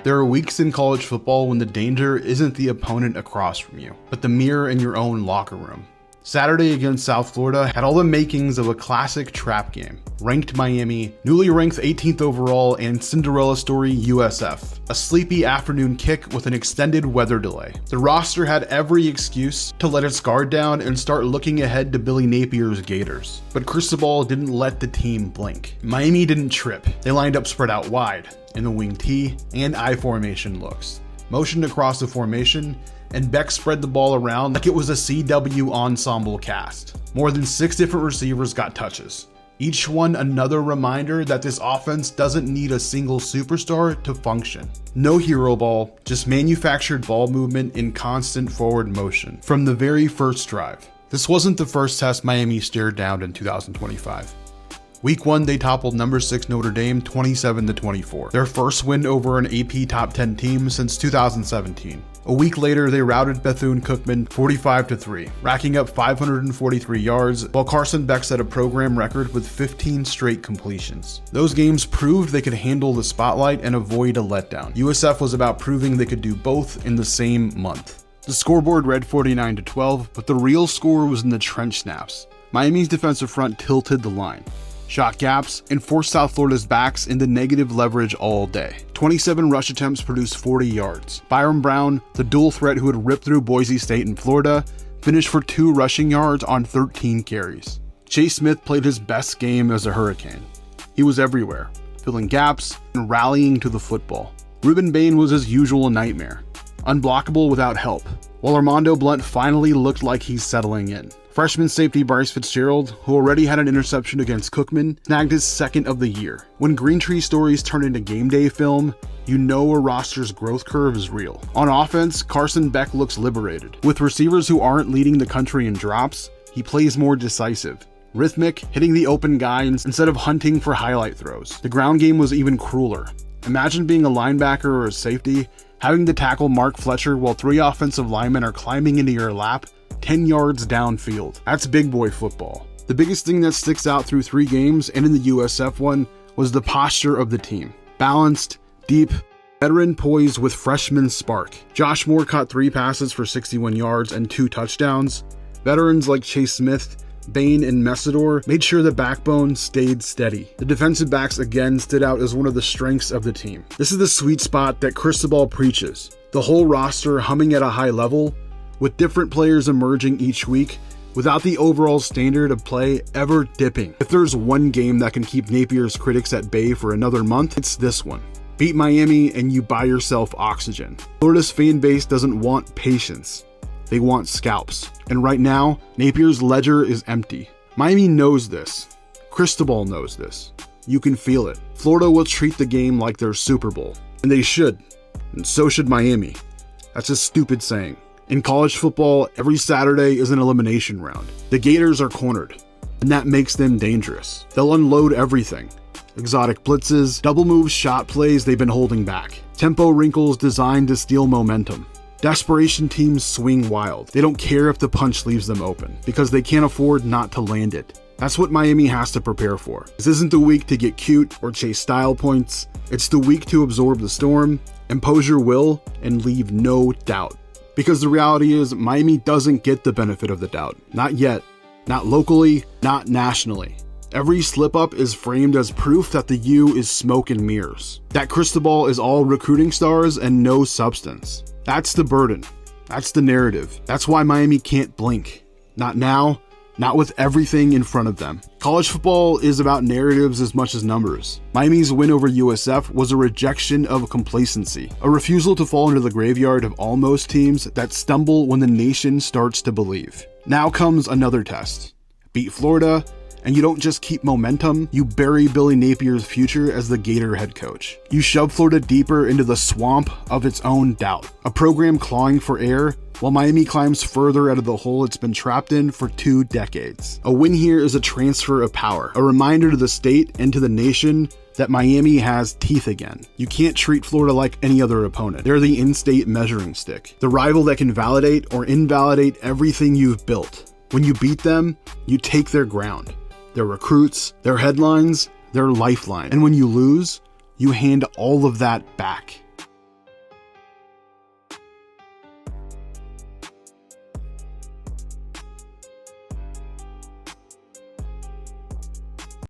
There are weeks in college football when the danger isn't the opponent across from you, but the mirror in your own locker room. Saturday against South Florida had all the makings of a classic trap game. Ranked Miami, newly ranked 18th overall, and Cinderella story USF. A sleepy afternoon kick with an extended weather delay. The roster had every excuse to let its guard down and start looking ahead to Billy Napier's Gators. But Cristobal didn't let the team blink. Miami didn't trip. They lined up spread out wide, in the wing T and I formation looks. Motioned across the formation, and Beck spread the ball around like it was a CW ensemble cast. More than 6 different receivers got touches. Each one another reminder that this offense doesn't need a single superstar to function. No hero ball, just manufactured ball movement in constant forward motion from the very first drive. This wasn't the first test Miami stared down in 2025. Week 1, they toppled number 6 Notre Dame 27-24, their first win over an AP top 10 team since 2017. A week later, they routed Bethune-Cookman 45-3, racking up 543 yards, while Carson Beck set a program record with 15 straight completions. Those games proved they could handle the spotlight and avoid a letdown. USF was about proving they could do both in the same month. The scoreboard read 49-12, but the real score was in the trench snaps. Miami's defensive front tilted the line, shot gaps, and forced South Florida's backs into negative leverage all day. 27 rush attempts produced 40 yards. Byron Brown, the dual threat who had ripped through Boise State and Florida, finished for 2 rushing yards on 13 carries. Chase Smith played his best game as a Hurricane. He was everywhere, filling gaps and rallying to the football. Ruben Bain was his usual nightmare, unblockable without help, while Armando Blunt finally looked like he's settling in. Freshman safety Bryce Fitzgerald, who already had an interception against Cookman, snagged his 2nd of the year. When Green Tree stories turn into game day film, you know a roster's growth curve is real. On offense, Carson Beck looks liberated. With receivers who aren't leading the country in drops, he plays more decisive. Rhythmic, hitting the open guy instead of hunting for highlight throws. The ground game was even crueler. Imagine being a linebacker or a safety, having to tackle Mark Fletcher while 3 offensive linemen are climbing into your lap 10 yards downfield. That's big boy football. The biggest thing that sticks out through 3 games and in the USF one was the posture of the team. Balanced, deep, veteran poised with freshman spark. Josh Moore caught 3 passes for 61 yards and 2 touchdowns. Veterans like Chase Smith, Bain, and Messidor made sure the backbone stayed steady. The defensive backs again stood out as one of the strengths of the team. This is the sweet spot that Cristobal preaches. The whole roster humming at a high level, with different players emerging each week, without the overall standard of play ever dipping. If there's one game that can keep Napier's critics at bay for another month, it's this one. Beat Miami and you buy yourself oxygen. Florida's fan base doesn't want patience. They want scalps. And right now, Napier's ledger is empty. Miami knows this. Cristobal knows this. You can feel it. Florida will treat the game like their Super Bowl. And they should. And so should Miami. That's a stupid saying. In college football, every Saturday is an elimination round. The Gators are cornered, and that makes them dangerous. They'll unload everything. Exotic blitzes, double moves, shot plays they've been holding back. Tempo wrinkles designed to steal momentum. Desperation teams swing wild. They don't care if the punch leaves them open, because they can't afford not to land it. That's what Miami has to prepare for. This isn't the week to get cute or chase style points. It's the week to absorb the storm, impose your will, and leave no doubt. Because the reality is, Miami doesn't get the benefit of the doubt. Not yet. Not locally, not nationally. Every slip-up is framed as proof that the U is smoke and mirrors. That Cristobal is all recruiting stars and no substance. That's the burden. That's the narrative. That's why Miami can't blink. Not now. Not with everything in front of them. College football is about narratives as much as numbers. Miami's win over USF was a rejection of complacency, a refusal to fall into the graveyard of almost teams that stumble when the nation starts to believe. Now comes another test. Beat Florida, and you don't just keep momentum, you bury Billy Napier's future as the Gator head coach. You shove Florida deeper into the swamp of its own doubt, a program clawing for air while Miami climbs further out of the hole it's been trapped in for 2 decades. A win here is a transfer of power, a reminder to the state and to the nation that Miami has teeth again. You can't treat Florida like any other opponent. They're the in-state measuring stick, the rival that can validate or invalidate everything you've built. When you beat them, you take their ground, their recruits, their headlines, their lifeline. And when you lose, you hand all of that back.